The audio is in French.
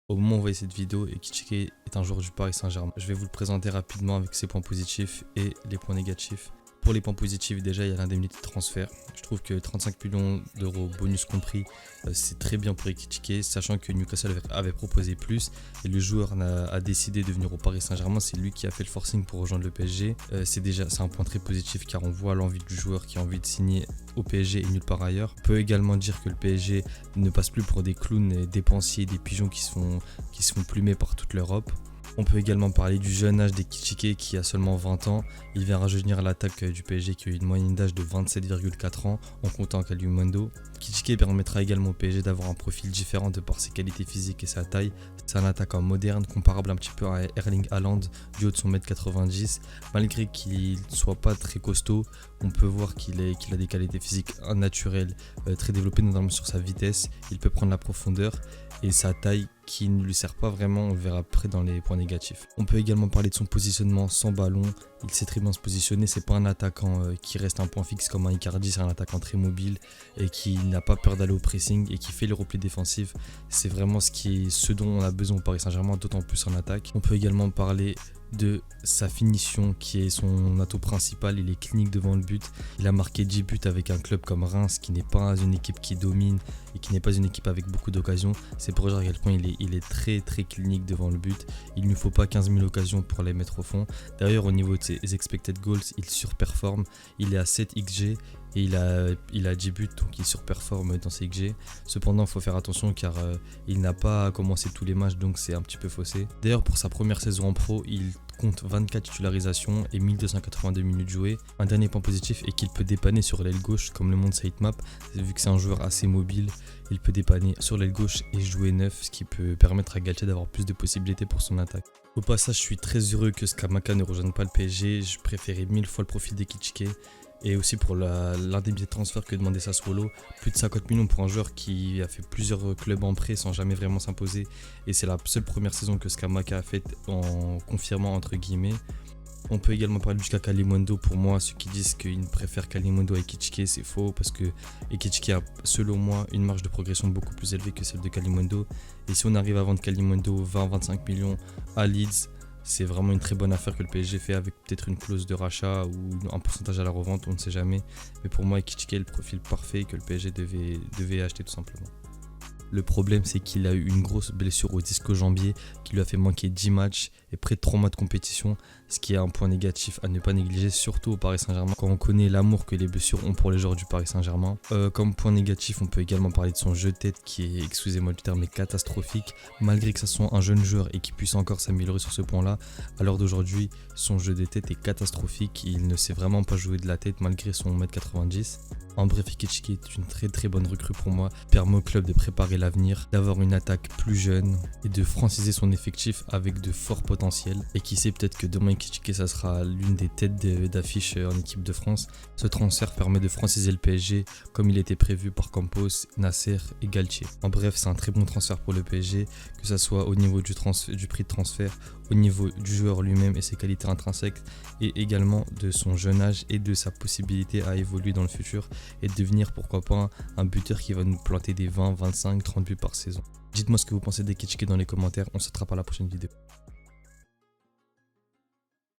Au moment où on voit cette vidéo, Ekitike est un joueur du Paris Saint-Germain. Je vais vous le présenter rapidement avec ses points positifs et les points négatifs. Pour les points positifs, déjà, il y a l'indemnité de transfert. Je trouve que 35 millions d'euros, bonus compris, c'est très bien pour Ekitike, sachant que Newcastle avait proposé plus et le joueur a décidé de venir au Paris Saint-Germain. C'est lui qui a fait le forcing pour rejoindre le PSG. C'est un point très positif car on voit l'envie du joueur qui a envie de signer au PSG et nulle part ailleurs. On peut également dire que le PSG ne passe plus pour des clowns dépensiers, des pigeons qui se font plumer par toute l'Europe. On peut également parler du jeune âge d'Ekitike qui a seulement 20 ans. Il vient rajeunir l'attaque du PSG qui a une moyenne d'âge de 27,4 ans en comptant Kalimundo. Ekitike permettra également au PSG d'avoir un profil différent de par ses qualités physiques et sa taille. C'est un attaquant moderne, comparable un petit peu à Erling Haaland du haut de son 1m90. Malgré qu'il ne soit pas très costaud, on peut voir qu'il a des qualités physiques naturelles, très développées notamment sur sa vitesse. Il peut prendre la profondeur et sa taille qui ne lui sert pas vraiment, on le verra après dans les points négatifs. On peut également parler de son positionnement sans ballon. Il sait très bien se positionner, c'est pas un attaquant qui reste un point fixe comme un Icardi, c'est un attaquant très mobile et qui n'a pas peur d'aller au pressing et qui fait le repli défensif. C'est vraiment ce dont on a besoin au Paris Saint-Germain, d'autant plus en attaque. On peut également parler de sa finition qui est son atout principal. Il est clinique devant le but. Il a marqué 10 buts avec un club comme Reims qui n'est pas une équipe qui domine et qui n'est pas une équipe avec beaucoup d'occasions. C'est pour dire à quel point il est très très clinique devant le but. Il ne faut pas 15 000 occasions pour les mettre au fond. D'ailleurs, au niveau de ses expected goals, il surperforme. Il est à 7 XG et il a 10 buts, donc il surperforme dans ses XG. Cependant, il faut faire attention car il n'a pas commencé tous les matchs, donc c'est un petit peu faussé. D'ailleurs, pour sa première saison en pro, il compte 24 titularisations et 1282 minutes jouées. Un dernier point positif est qu'il peut dépanner sur l'aile gauche comme le montre Sitemap. Vu que c'est un joueur assez mobile, il peut dépanner sur l'aile gauche et jouer neuf, ce qui peut permettre à Galtier d'avoir plus de possibilités pour son attaque. Au passage, je suis très heureux que Scamacca ne rejoigne pas le PSG. Je préférais 1000 fois le profil d'Ekitike. Et aussi pour l'indemnité de transfert que demandait Sassuolo, plus de 50 millions pour un joueur qui a fait plusieurs clubs en prêt sans jamais vraiment s'imposer. Et c'est la seule première saison que Scamacca a faite en confirmant entre guillemets. On peut également parler du cas Kalimundo. Pour moi, ceux qui disent qu'ils préfèrent Kalimundo à Ekitike, c'est faux parce que Ekitike a selon moi une marge de progression beaucoup plus élevée que celle de Kalimundo. Et si on arrive à vendre Kalimundo 20-25 millions à Leeds, c'est vraiment une très bonne affaire que le PSG fait avec peut-être une clause de rachat ou un pourcentage à la revente, on ne sait jamais. Mais pour moi, Ekitike est le profil parfait que le PSG devait acheter tout simplement. Le problème, c'est qu'il a eu une grosse blessure au disque jambier qui lui a fait manquer 10 matchs et près de 3 mois de compétition, ce qui est un point négatif à ne pas négliger, surtout au Paris Saint-Germain, quand on connaît l'amour que les blessures ont pour les joueurs du Paris Saint-Germain. Comme point négatif, on peut également parler de son jeu de tête qui est, excusez-moi du terme, mais catastrophique. Malgré que ça soit un jeune joueur et qu'il puisse encore s'améliorer sur ce point-là, à l'heure d'aujourd'hui, son jeu de tête est catastrophique. Il ne sait vraiment pas jouer de la tête malgré son 1m90. En bref, Ekitike est une très très bonne recrue pour moi. Permet au club de préparer l'avenir, d'avoir une attaque plus jeune et de franciser son effectif avec de forts potentiels. Et qui sait, peut-être que demain Ekitike ça sera l'une des têtes d'affiche en équipe de France. Ce transfert permet de franciser le PSG comme il était prévu par Campos, Nasser et Galtier. En bref, c'est un très bon transfert pour le PSG, que ce soit au niveau du prix de transfert, au niveau du joueur lui-même et ses qualités intrinsèques, et également de son jeune âge et de sa possibilité à évoluer dans le futur et de devenir pourquoi pas un buteur qui va nous planter des 20, 25, 30 buts par saison. Dites-moi ce que vous pensez d'Ekitike dans les commentaires, on se rattrape à la prochaine vidéo.